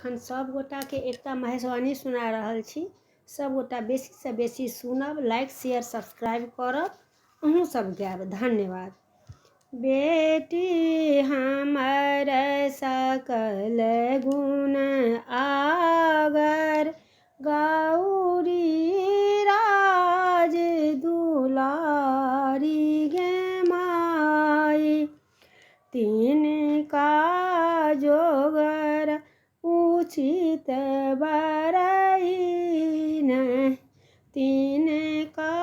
अखन सब गोटा के एकटा महेशवाणी सुना रहल छी। सब गोटा बेसी से बेसी सुनब, लाइक शेयर सब्सक्राइब करब। अहूँ सब गायब। धन्यवाद। बेटी हमर सकल गुण आगर, गौरी राज दुलारी गे माई। तिनका जोगर उचित बरईन, तिनका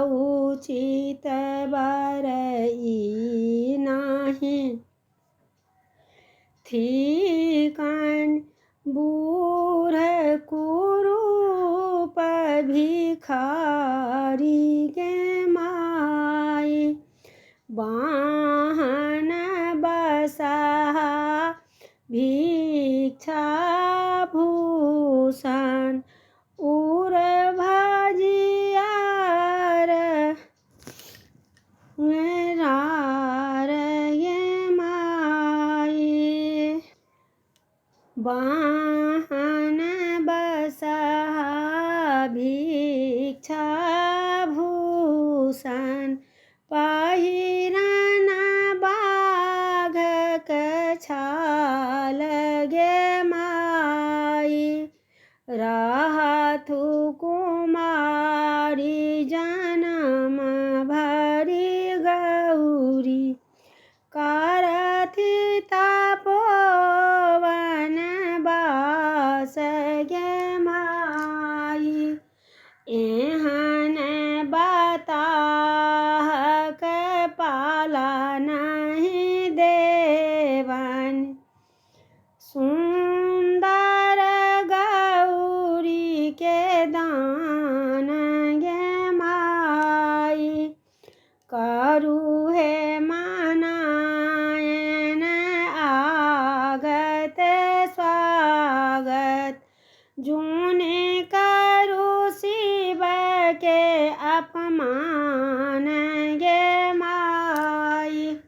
उचित बरई नाही। थिकन बूढ़ कुरूप भिखारी गे माई। वाहन बसहा भिक्षा भूषण, उर भजियार रार गे माई। वाहन बसहा भिक्षा भूषण, पहिरन बाघक छाल गे माई। रहथु कुमारी जनम भरी गौरी, करथि तपोवन वास गे माई। एहन बताह पाला नहीं देवन, सुंदर गौरी के दान गे माई। करू हे मनायन आगत स्वागत, जूने करू शिव के अपमान गे माई।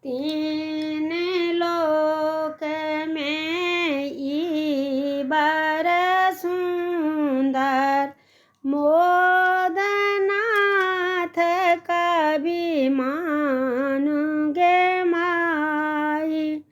तीन लोक में ई बर सुंदर, मोदनाथ कभी मानु गे माई।